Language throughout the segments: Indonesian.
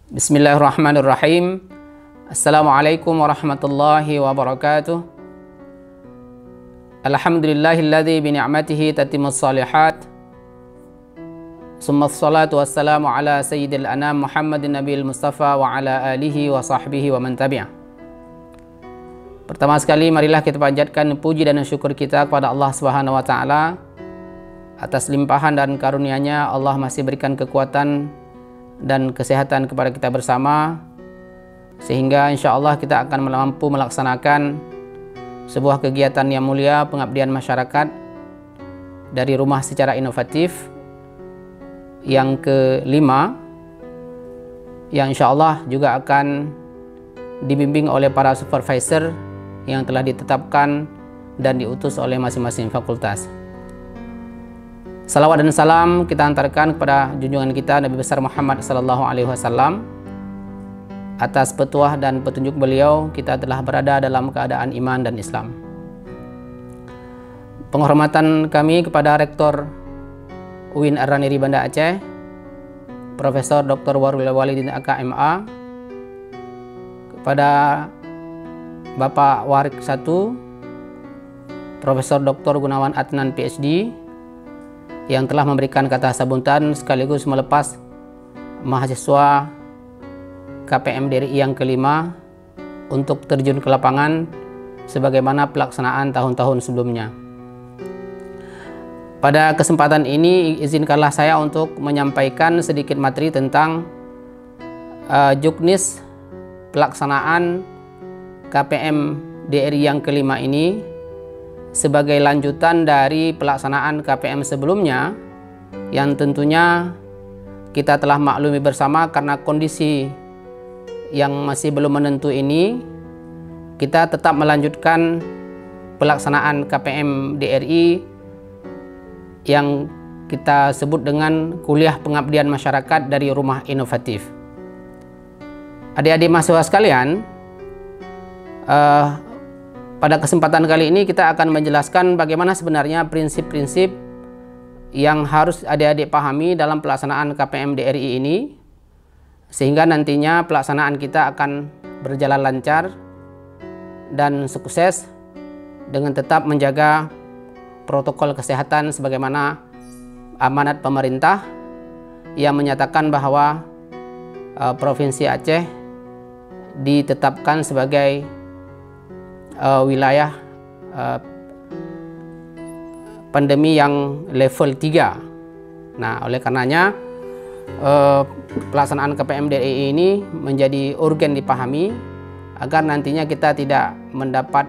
Bismillahirrahmanirrahim. Assalamualaikum warahmatullahi wabarakatuh. Alhamdulillahilladzi bi ni'matihi tatimmus shalihat. Summa ssalatu wassalamu ala sayyidil anam Muhammadin nabiyil mustafa wa ala alihi wa sahbihi wa man tabi'ah. Pertama sekali marilah kita panjatkan puji dan syukur kita kepada Allah Subhanahu wa taala atas limpahan dan karunia-Nya. Allah masih berikan kekuatan dan kesehatan kepada kita bersama, sehingga insya Allah kita akan mampu melaksanakan sebuah kegiatan yang mulia, pengabdian masyarakat dari rumah secara inovatif yang kelima, yang insya Allah juga akan dibimbing oleh para supervisor yang telah ditetapkan dan diutus oleh masing-masing fakultas. Salawat dan salam kita antarkan kepada junjungan kita Nabi besar Muhammad SAW. Atas petuah dan petunjuk beliau, kita telah berada dalam keadaan iman dan Islam. Penghormatan kami kepada Rektor UIN Ar-Raniri Banda Aceh, Profesor Dr. Warul Walidin AKMA, kepada Bapak Warik 1, Profesor Dr. Gunawan Adnan PhD, yang telah memberikan kata sambutan sekaligus melepas mahasiswa KPM DRI yang kelima untuk terjun ke lapangan sebagaimana pelaksanaan tahun-tahun sebelumnya. Pada kesempatan ini izinkanlah saya untuk menyampaikan sedikit materi tentang juknis pelaksanaan KPM DRI yang kelima ini sebagai lanjutan dari pelaksanaan KPM sebelumnya, yang tentunya kita telah maklumi bersama karena kondisi yang masih belum menentu ini, kita tetap melanjutkan pelaksanaan KPM DRI yang kita sebut dengan kuliah pengabdian masyarakat dari rumah inovatif. Adik-adik mahasiswa sekalian, pada kesempatan kali ini kita akan menjelaskan bagaimana sebenarnya prinsip-prinsip yang harus adik-adik pahami dalam pelaksanaan KPM DRI ini, sehingga nantinya pelaksanaan kita akan berjalan lancar dan sukses dengan tetap menjaga protokol kesehatan sebagaimana amanat pemerintah yang menyatakan bahwa Provinsi Aceh ditetapkan sebagai wilayah pandemi yang level 3. Nah, oleh karenanya pelaksanaan KPM DRI ini menjadi urgen dipahami agar nantinya kita tidak mendapat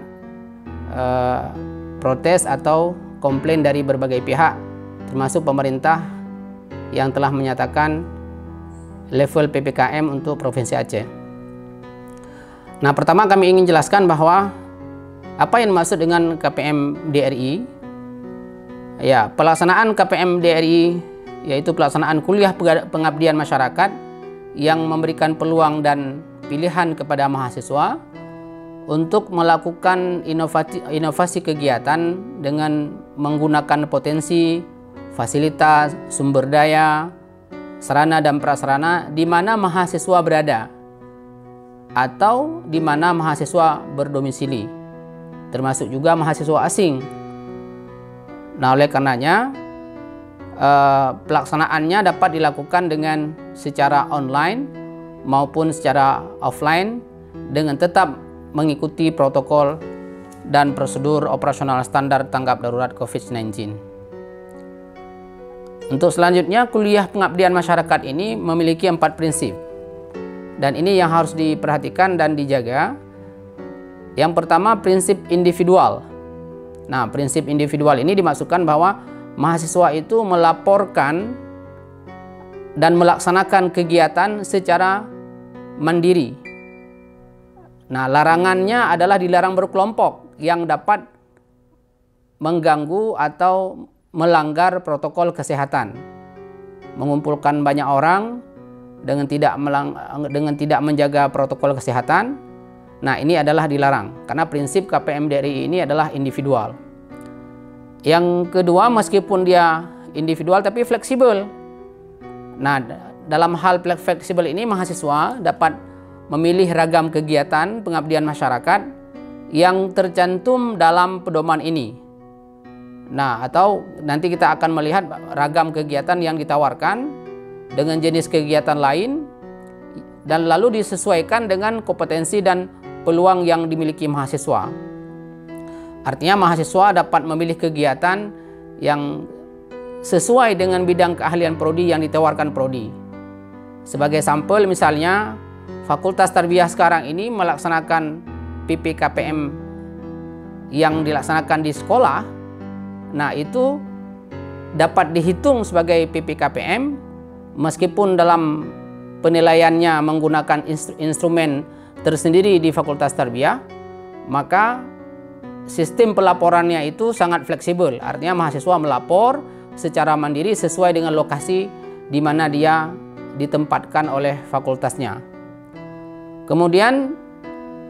protes atau komplain dari berbagai pihak, termasuk pemerintah yang telah menyatakan level PPKM untuk Provinsi Aceh. Nah, pertama kami ingin jelaskan bahwa apa yang dimaksud dengan KPM DRI? Ya, pelaksanaan KPM DRI yaitu pelaksanaan kuliah pengabdian masyarakat yang memberikan peluang dan pilihan kepada mahasiswa untuk melakukan inovasi kegiatan dengan menggunakan potensi, fasilitas, sumber daya, sarana dan prasarana di mana mahasiswa berada atau di mana mahasiswa berdomisili, termasuk juga mahasiswa asing. Nah, oleh karenanya pelaksanaannya dapat dilakukan dengan secara online maupun secara offline dengan tetap mengikuti protokol dan prosedur operasional standar tanggap darurat COVID-19. Untuk selanjutnya, kuliah pengabdian masyarakat ini memiliki 4 prinsip, dan ini yang harus diperhatikan dan dijaga. Yang pertama, prinsip individual. Nah, prinsip individual ini dimaksudkan bahwa mahasiswa itu melaporkan dan melaksanakan kegiatan secara mandiri. Nah, larangannya adalah dilarang berkelompok yang dapat mengganggu atau melanggar protokol kesehatan. Mengumpulkan banyak orang dengan tidak menjaga protokol kesehatan. Nah, ini adalah dilarang karena prinsip KPM DRI ini adalah individual. Yang kedua, meskipun dia individual tapi fleksibel. Nah, dalam hal fleksibel ini mahasiswa dapat memilih ragam kegiatan pengabdian masyarakat yang tercantum dalam pedoman ini. Nah, atau nanti kita akan melihat ragam kegiatan yang ditawarkan dengan jenis kegiatan lain dan lalu disesuaikan dengan kompetensi dan peluang yang dimiliki mahasiswa. Artinya mahasiswa dapat memilih kegiatan yang sesuai dengan bidang keahlian prodi yang ditawarkan prodi. Sebagai sampel misalnya, Fakultas Tarbiyah sekarang ini melaksanakan PPKPM yang dilaksanakan di sekolah. Nah, itu dapat dihitung sebagai PPKPM meskipun dalam penilaiannya menggunakan instrumen tersendiri di Fakultas Tarbiyah, maka sistem pelaporannya itu sangat fleksibel. Artinya mahasiswa melapor secara mandiri sesuai dengan lokasi di mana dia ditempatkan oleh fakultasnya. Kemudian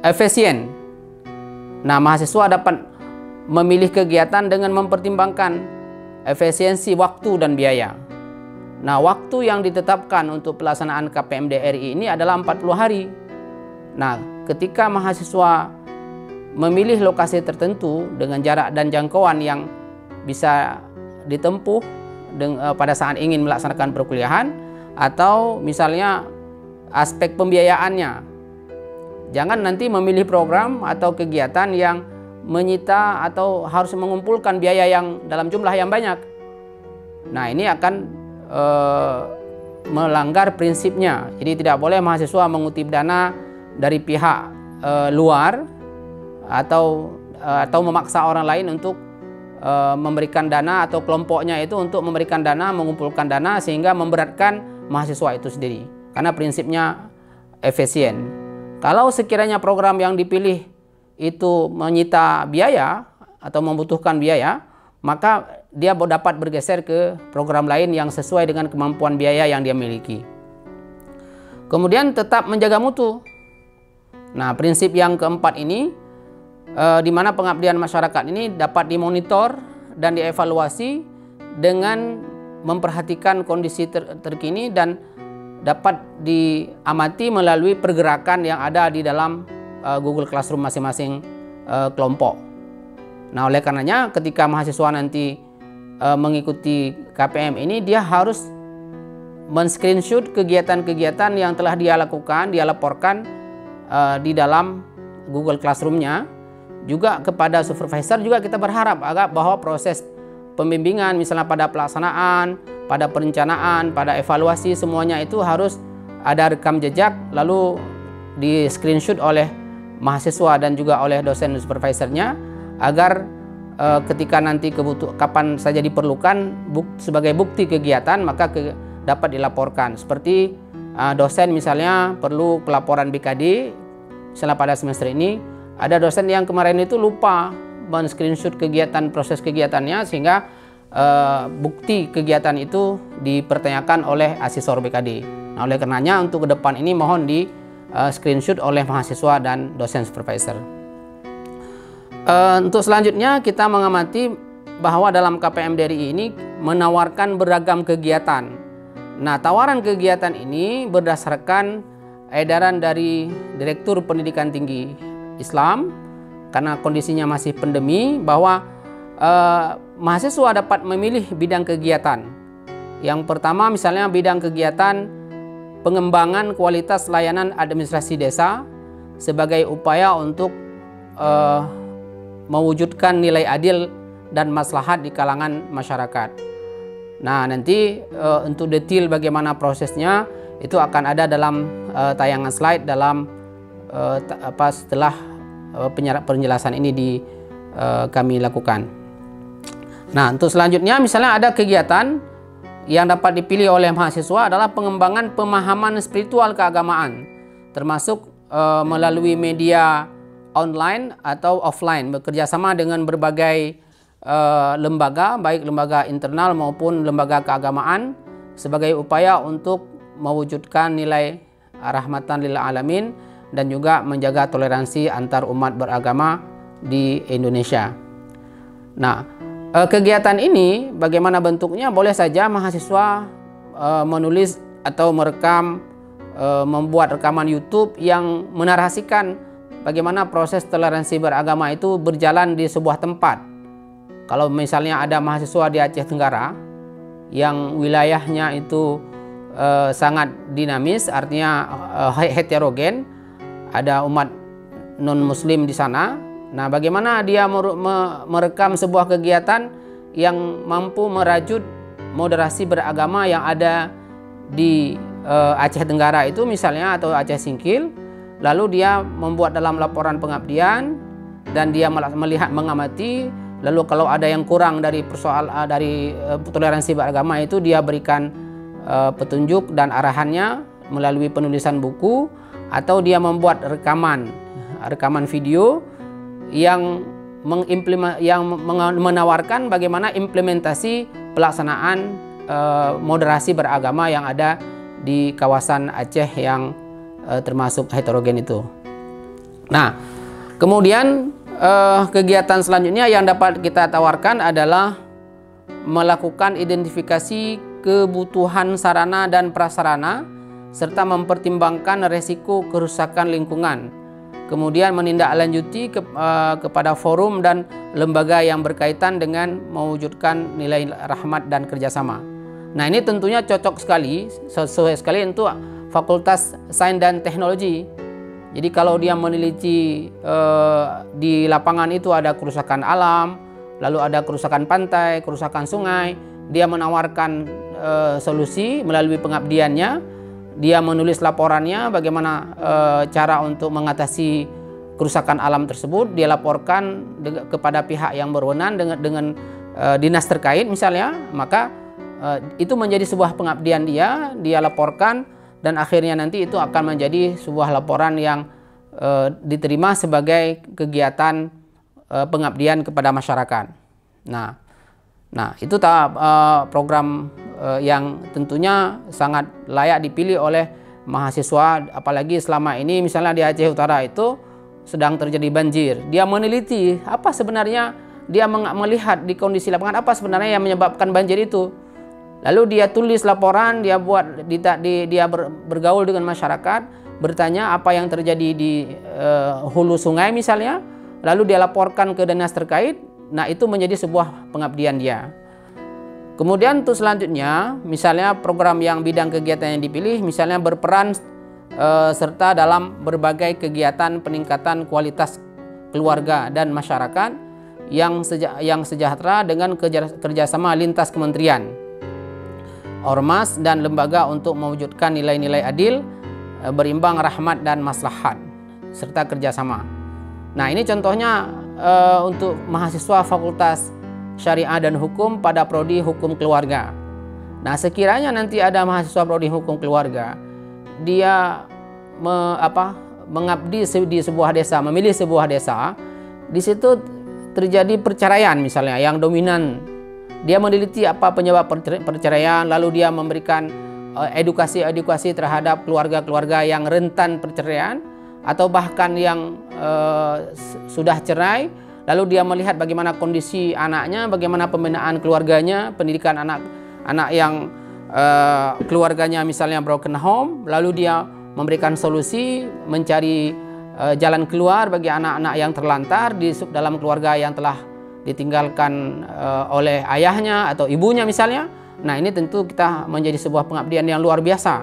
efisien. Nah, mahasiswa dapat memilih kegiatan dengan mempertimbangkan efisiensi waktu dan biaya. Nah, waktu yang ditetapkan untuk pelaksanaan KPMD RI ini adalah 40 hari. Nah, ketika mahasiswa memilih lokasi tertentu dengan jarak dan jangkauan yang bisa ditempuh pada saat ingin melaksanakan perkuliahan, atau misalnya aspek pembiayaannya. Jangan nanti memilih program atau kegiatan yang menyita atau harus mengumpulkan biaya yang dalam jumlah yang banyak. Nah, ini akan melanggar prinsipnya. Jadi tidak boleh mahasiswa mengutip dana dari pihak luar atau memaksa orang lain untuk memberikan dana, atau kelompoknya itu untuk memberikan dana, mengumpulkan dana sehingga memberatkan mahasiswa itu sendiri. Karena prinsipnya efisien. Kalau sekiranya program yang dipilih itu menyita biaya atau membutuhkan biaya, maka dia dapat bergeser ke program lain yang sesuai dengan kemampuan biaya yang dia miliki. Kemudian tetap menjaga mutu. Nah, prinsip yang keempat ini, di mana pengabdian masyarakat ini dapat dimonitor dan dievaluasi dengan memperhatikan kondisi terkini dan dapat diamati melalui pergerakan yang ada di dalam Google Classroom masing-masing kelompok. Nah, oleh karenanya ketika mahasiswa nanti mengikuti KPM ini, dia harus men-screenshot kegiatan-kegiatan yang telah dia lakukan, dia laporkan di dalam Google Classroom-nya. Juga kepada supervisor juga kita berharap agar bahwa proses pembimbingan misalnya pada pelaksanaan, pada perencanaan, pada evaluasi, semuanya itu harus ada rekam jejak lalu di screenshot oleh mahasiswa dan juga oleh dosen supervisornya, agar ketika nanti kapan saja diperlukan sebagai bukti kegiatan maka dapat dilaporkan. Seperti dosen misalnya perlu pelaporan BKD, misalnya pada semester ini ada dosen yang kemarin itu lupa men-screenshot kegiatan, proses kegiatannya, sehingga bukti kegiatan itu dipertanyakan oleh asesor BKD. Nah, oleh karenanya untuk ke depan ini mohon di screenshot oleh mahasiswa dan dosen supervisor. Untuk selanjutnya kita mengamati bahwa dalam KPM DRI ini menawarkan beragam kegiatan. Nah, tawaran kegiatan ini berdasarkan edaran dari Direktur Pendidikan Tinggi Islam, karena kondisinya masih pandemi, bahwa mahasiswa dapat memilih bidang kegiatan. Yang pertama misalnya bidang kegiatan pengembangan kualitas layanan administrasi desa sebagai upaya untuk mewujudkan nilai adil dan maslahat di kalangan masyarakat. Nah, nanti untuk detail bagaimana prosesnya itu akan ada dalam tayangan slide dalam setelah penjelasan ini kami lakukan. Nah, untuk selanjutnya misalnya ada kegiatan yang dapat dipilih oleh mahasiswa adalah pengembangan pemahaman spiritual keagamaan, termasuk melalui media online atau offline, bekerjasama dengan berbagai lembaga, baik lembaga internal maupun lembaga keagamaan, sebagai upaya untuk mewujudkan nilai rahmatan lil alamin dan juga menjaga toleransi antar umat beragama di Indonesia. Nah, kegiatan ini bagaimana bentuknya? Boleh saja mahasiswa menulis atau membuat rekaman YouTube yang menarasikan bagaimana proses toleransi beragama itu berjalan di sebuah tempat. Kalau misalnya ada mahasiswa di Aceh Tenggara yang wilayahnya itu sangat dinamis, artinya heterogen, ada umat non-muslim di sana. Nah, bagaimana dia merekam sebuah kegiatan yang mampu merajut moderasi beragama yang ada di Aceh Tenggara itu misalnya, atau Aceh Singkil, lalu dia membuat dalam laporan pengabdian dan dia melihat, mengamati, lalu kalau ada yang kurang dari toleransi beragama itu dia berikan petunjuk dan arahannya melalui penulisan buku, atau dia membuat rekaman video yang menawarkan bagaimana implementasi pelaksanaan moderasi beragama yang ada di kawasan Aceh yang termasuk heterogen itu. Nah, kemudian kegiatan selanjutnya yang dapat kita tawarkan adalah melakukan identifikasi kebutuhan sarana dan prasarana serta mempertimbangkan resiko kerusakan lingkungan. Kemudian menindaklanjuti kepada forum dan lembaga yang berkaitan dengan mewujudkan nilai rahmat dan kerjasama. Nah, ini tentunya cocok sekali, sesuai sekali untuk Fakultas Sains dan Teknologi. Jadi kalau dia meneliti di lapangan itu ada kerusakan alam, lalu ada kerusakan pantai, kerusakan sungai, dia menawarkan solusi melalui pengabdiannya. Dia menulis laporannya bagaimana cara untuk mengatasi kerusakan alam tersebut. Dia laporkan kepada pihak yang berwenang dengan dinas terkait misalnya. Maka itu menjadi sebuah pengabdian dia laporkan, dan akhirnya nanti itu akan menjadi sebuah laporan yang diterima sebagai kegiatan pengabdian kepada masyarakat. Nah, itu program yang tentunya sangat layak dipilih oleh mahasiswa, apalagi selama ini misalnya di Aceh Utara itu sedang terjadi banjir. Dia meneliti apa sebenarnya, dia melihat di kondisi lapangan apa sebenarnya yang menyebabkan banjir itu. Lalu dia tulis laporan, dia bergaul dengan masyarakat, bertanya apa yang terjadi di hulu sungai misalnya, lalu dia laporkan ke dinas terkait. Nah, itu menjadi sebuah pengabdian dia. Kemudian untuk selanjutnya, misalnya program yang bidang kegiatan yang dipilih, misalnya berperan serta dalam berbagai kegiatan peningkatan kualitas keluarga dan masyarakat yang sejahtera dengan kerjasama lintas kementerian, ormas, dan lembaga untuk mewujudkan nilai-nilai adil, berimbang, rahmat, dan maslahat, serta kerjasama. Nah, ini contohnya untuk mahasiswa Fakultas Syariah dan Hukum pada Prodi Hukum Keluarga. Nah, sekiranya nanti ada mahasiswa Prodi Hukum Keluarga, dia mengabdi di sebuah desa, memilih sebuah desa, di situ terjadi perceraian misalnya yang dominan. Dia meneliti apa penyebab perceraian, lalu dia memberikan edukasi terhadap keluarga-keluarga yang rentan perceraian atau bahkan yang sudah cerai. Lalu dia melihat bagaimana kondisi anaknya, bagaimana pembinaan keluarganya, pendidikan anak yang keluarganya misalnya broken home. Lalu dia memberikan solusi, mencari jalan keluar bagi anak-anak yang terlantar di dalam keluarga yang telah ditinggalkan oleh ayahnya atau ibunya misalnya. Nah, ini tentu kita menjadi sebuah pengabdian yang luar biasa.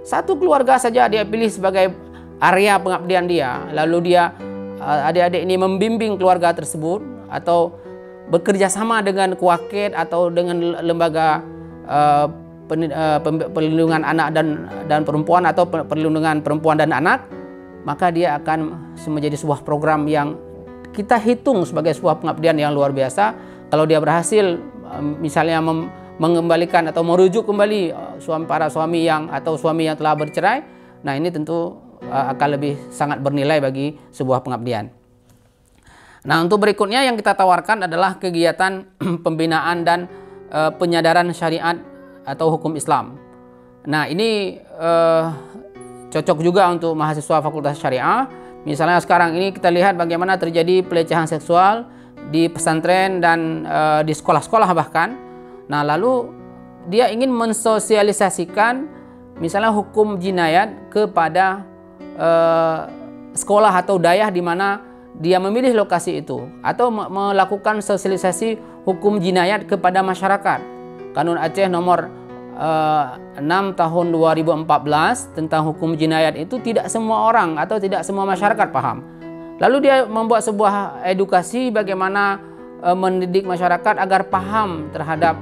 Satu keluarga saja dia pilih sebagai area pengabdian dia. Lalu dia adik-adik ini membimbing keluarga tersebut atau bekerja sama dengan kuaket atau dengan lembaga perlindungan anak dan perempuan atau perlindungan perempuan dan anak, maka dia akan menjadi sebuah program yang kita hitung sebagai sebuah pengabdian yang luar biasa. Kalau dia berhasil misalnya mengembalikan atau merujuk kembali para suami yang telah bercerai, nah ini tentu akan lebih sangat bernilai bagi sebuah pengabdian. Nah, untuk berikutnya yang kita tawarkan adalah kegiatan pembinaan dan penyadaran syariat atau hukum Islam. Nah, ini cocok juga untuk mahasiswa Fakultas Syariah. Misalnya sekarang ini kita lihat bagaimana terjadi pelecehan seksual di pesantren dan di sekolah-sekolah bahkan. Nah, lalu dia ingin mensosialisasikan misalnya hukum jinayat kepada sekolah atau daerah di mana dia memilih lokasi itu, atau melakukan sosialisasi hukum jinayat kepada masyarakat. Kanun Aceh nomor 6 tahun 2014 tentang hukum jinayat itu tidak semua orang atau tidak semua masyarakat paham. Lalu dia membuat sebuah edukasi bagaimana mendidik masyarakat agar paham terhadap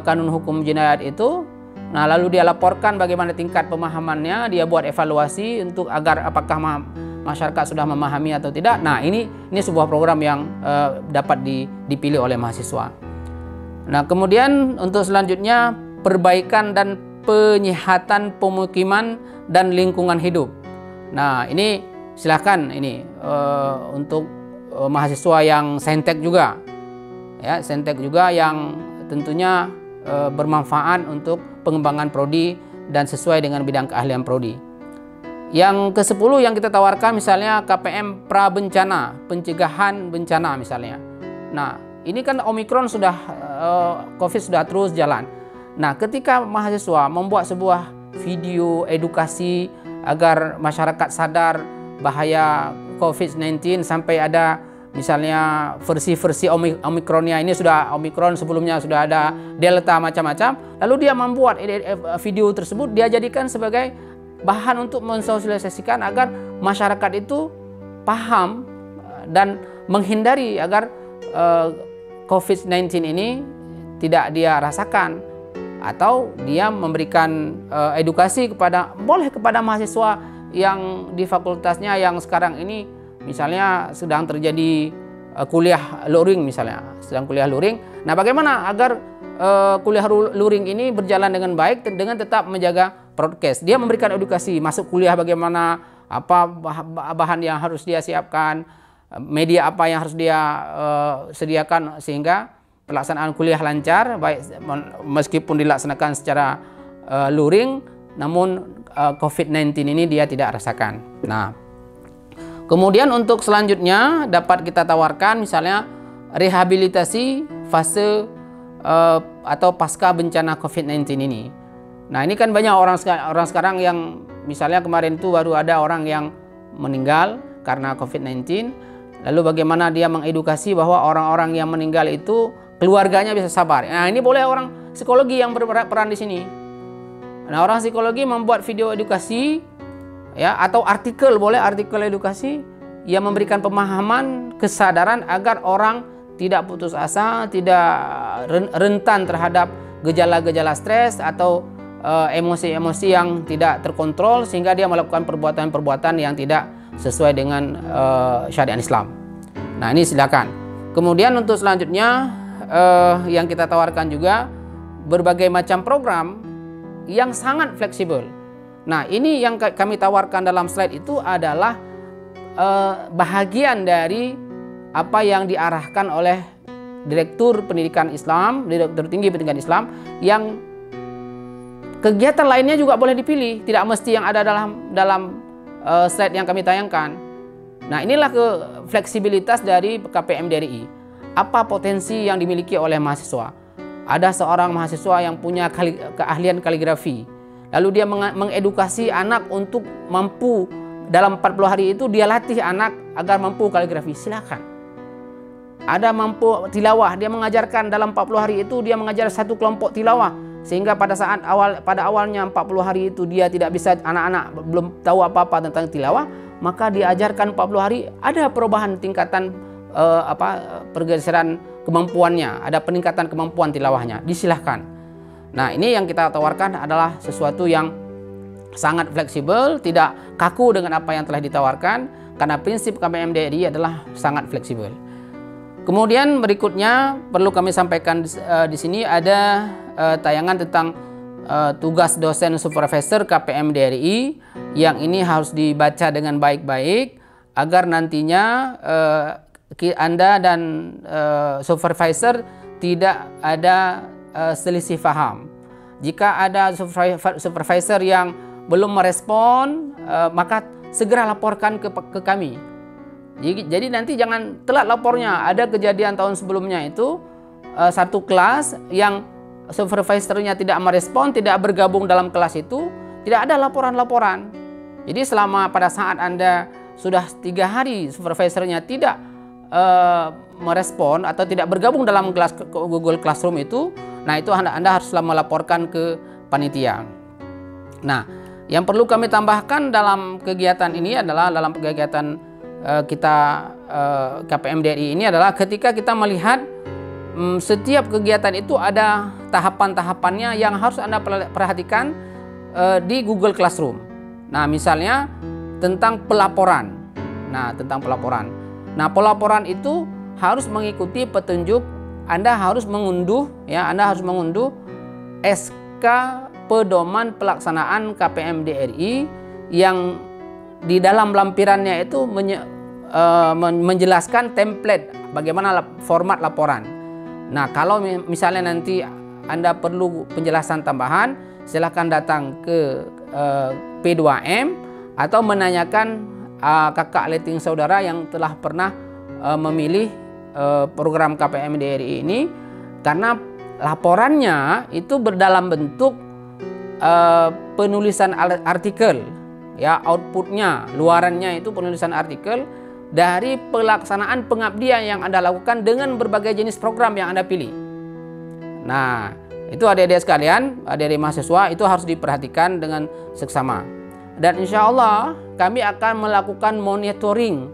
kanun hukum jinayat itu. Nah, lalu dia laporkan bagaimana tingkat pemahamannya, dia buat evaluasi untuk agar apakah masyarakat sudah memahami atau tidak. Nah, ini sebuah program yang dapat dipilih oleh mahasiswa. Nah, kemudian untuk selanjutnya perbaikan dan penyihatan pemukiman dan lingkungan hidup. Nah, ini silahkan ini untuk mahasiswa yang saintek juga, ya, saintek juga yang tentunya bermanfaat untuk pengembangan prodi dan sesuai dengan bidang keahlian prodi. Yang ke-10 yang kita tawarkan misalnya KPM pra bencana, pencegahan bencana misalnya. Nah, ini kan Omikron sudah COVID sudah terus jalan. Nah, ketika mahasiswa membuat sebuah video edukasi agar masyarakat sadar bahaya COVID-19 sampai ada misalnya versi-versi Omikronnya, ini sudah Omikron, sebelumnya sudah ada Delta macam-macam. Lalu dia membuat video tersebut, dia jadikan sebagai bahan untuk mensosialisasikan agar masyarakat itu paham dan menghindari agar COVID-19 ini tidak dia rasakan, atau dia memberikan edukasi kepada mahasiswa yang di fakultasnya yang sekarang ini misalnya sedang terjadi kuliah luring misalnya, sedang kuliah luring. Nah, bagaimana agar kuliah luring ini berjalan dengan baik dengan tetap menjaga prokes? Dia memberikan edukasi masuk kuliah bagaimana, apa bahan yang harus dia siapkan, media apa yang harus dia sediakan sehingga pelaksanaan kuliah lancar, baik meskipun dilaksanakan secara luring, namun COVID-19 ini dia tidak rasakan. Nah, kemudian untuk selanjutnya dapat kita tawarkan misalnya rehabilitasi fase atau pasca bencana COVID-19 ini. Nah, ini kan banyak orang sekarang yang misalnya kemarin itu baru ada orang yang meninggal karena COVID-19. Lalu bagaimana dia mengedukasi bahwa orang-orang yang meninggal itu keluarganya bisa sabar. Nah, ini boleh orang psikologi yang berperan di sini. Nah, orang psikologi membuat video edukasi, ya, atau artikel, boleh artikel edukasi yang memberikan pemahaman, kesadaran agar orang tidak putus asa, tidak rentan terhadap gejala-gejala stres atau emosi-emosi yang tidak terkontrol sehingga dia melakukan perbuatan-perbuatan yang tidak sesuai dengan syariat Islam. Nah, ini silakan. Kemudian untuk selanjutnya yang kita tawarkan juga berbagai macam program yang sangat fleksibel. Nah, ini yang kami tawarkan dalam slide itu adalah bahagian dari apa yang diarahkan oleh Direktur Pendidikan Islam, Direktur Tinggi Pendidikan Islam, yang kegiatan lainnya juga boleh dipilih, tidak mesti yang ada dalam slide yang kami tayangkan. Nah, inilah fleksibilitas dari KPM DRI. Apa potensi yang dimiliki oleh mahasiswa? Ada seorang mahasiswa yang punya keahlian kaligrafi, lalu dia mengedukasi anak untuk mampu dalam 40 hari itu dia latih anak agar mampu kaligrafi, silakan. Ada mampu tilawah, dia mengajarkan dalam 40 hari itu dia mengajar satu kelompok tilawah, sehingga pada awalnya 40 hari itu dia tidak bisa, anak-anak belum tahu apa-apa tentang tilawah, maka diajarkan 40 hari, ada perubahan tingkatan pergeseran kemampuannya, ada peningkatan kemampuan tilawahnya, disilahkan. Nah, ini yang kita tawarkan adalah sesuatu yang sangat fleksibel, tidak kaku dengan apa yang telah ditawarkan, karena prinsip KPM DRI adalah sangat fleksibel. Kemudian berikutnya perlu kami sampaikan di sini ada tayangan tentang tugas dosen supervisor KPM DRI yang ini harus dibaca dengan baik-baik agar nantinya Anda dan supervisor tidak ada selisih paham. Jika ada supervisor yang belum merespon, maka segera laporkan ke kami. Jadi nanti jangan telat lapornya. Ada kejadian tahun sebelumnya itu satu kelas yang supervisornya tidak merespon, tidak bergabung dalam kelas itu, tidak ada laporan-laporan. Jadi selama pada saat Anda sudah 3 hari supervisornya tidak merespon atau tidak bergabung dalam kelas Google Classroom itu, nah itu Anda harus melaporkan ke panitia. Nah, yang perlu kami tambahkan dalam kegiatan ini adalah dalam kegiatan kita KPM DRI ini adalah ketika kita melihat setiap kegiatan itu ada tahapan-tahapannya yang harus Anda perhatikan di Google Classroom. Nah, misalnya tentang pelaporan. Nah, pelaporan itu harus mengikuti petunjuk. Anda harus mengunduh SK pedoman pelaksanaan KPM DRI yang di dalam lampirannya itu menjelaskan template bagaimana format laporan. Nah, kalau misalnya nanti Anda perlu penjelasan tambahan, silakan datang ke P2M atau menanyakan kakak letting saudara yang telah pernah memilih program KPM DRI ini, karena laporannya itu berdalam bentuk penulisan artikel, ya, outputnya, luarannya itu penulisan artikel dari pelaksanaan pengabdian yang Anda lakukan dengan berbagai jenis program yang Anda pilih. Nah, itu adik-adik sekalian, adik-adik mahasiswa, itu harus diperhatikan dengan seksama. Dan insya Allah kami akan melakukan monitoring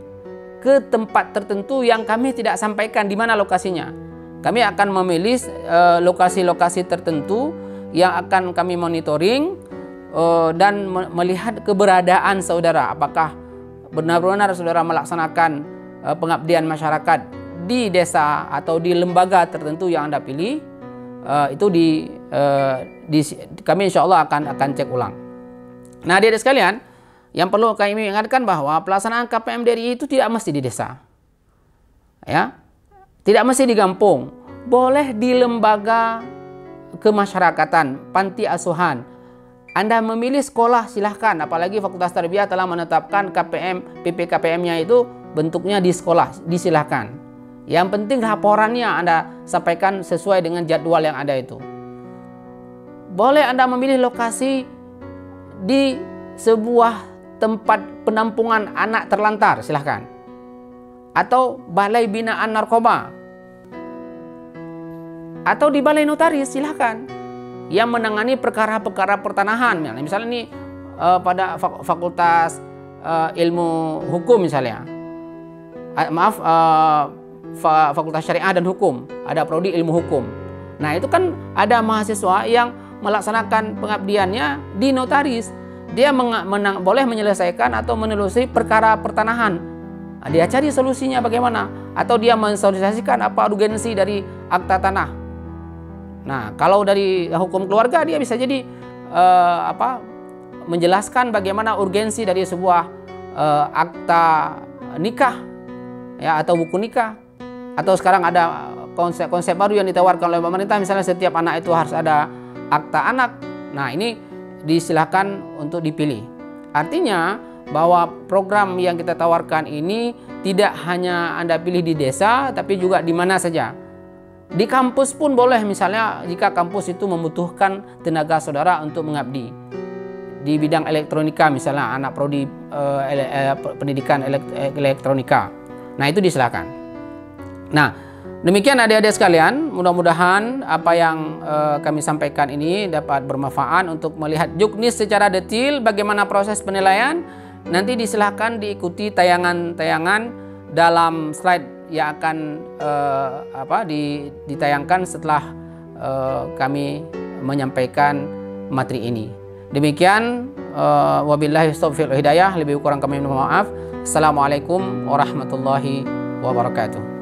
ke tempat tertentu yang kami tidak sampaikan di mana lokasinya. Kami akan memilih lokasi-lokasi tertentu yang akan kami monitoring dan melihat keberadaan saudara. Apakah benar-benar saudara melaksanakan pengabdian masyarakat di desa atau di lembaga tertentu yang Anda pilih. Itu kami insya Allah akan cek ulang. Nah, adik-adik sekalian, yang perlu kami ingatkan bahwa pelaksanaan KPM DRI itu tidak mesti di desa, ya, tidak mesti di kampung, boleh di lembaga kemasyarakatan, panti asuhan. Anda memilih sekolah silahkan, apalagi Fakultas Tarbiyah telah menetapkan PPKPM-nya itu bentuknya di sekolah, disilahkan. Yang penting laporannya Anda sampaikan sesuai dengan jadwal yang ada itu. Boleh Anda memilih lokasi di sebuah tempat penampungan anak terlantar, silahkan. Atau balai binaan narkoba. Atau di balai notaris, silahkan. Yang menangani perkara-perkara pertanahan. Misalnya ini pada Fakultas Ilmu Hukum misalnya. Fakultas Syariah dan Hukum, ada prodi Ilmu Hukum. Nah, itu kan ada mahasiswa yang melaksanakan pengabdiannya di notaris. Dia boleh menyelesaikan atau menelusuri perkara pertanahan. Nah, dia cari solusinya bagaimana, atau dia mensosialisasikan apa urgensi dari akta tanah. Nah, kalau dari hukum keluarga dia bisa jadi menjelaskan bagaimana urgensi dari sebuah akta nikah, ya, atau buku nikah. Atau sekarang ada konsep baru yang ditawarkan oleh pemerintah, misalnya setiap anak itu harus ada akta anak. Nah, ini disilahkan untuk dipilih. Artinya bahwa program yang kita tawarkan ini tidak hanya Anda pilih di desa, tapi juga di mana saja. Di kampus pun boleh, misalnya jika kampus itu membutuhkan tenaga saudara untuk mengabdi. Di bidang elektronika misalnya, anak prodi pendidikan elektronika. Nah, itu disilakan. Nah, demikian adik-adik sekalian, mudah-mudahan apa yang kami sampaikan ini dapat bermanfaat untuk melihat juknis secara detail bagaimana proses penilaian. Nanti disilahkan diikuti tayangan-tayangan dalam slide yang akan ditayangkan setelah kami menyampaikan materi ini. Demikian, wabillahi taufiq wal hidayah, lebih kurang kami mohon maaf. Assalamualaikum warahmatullahi wabarakatuh.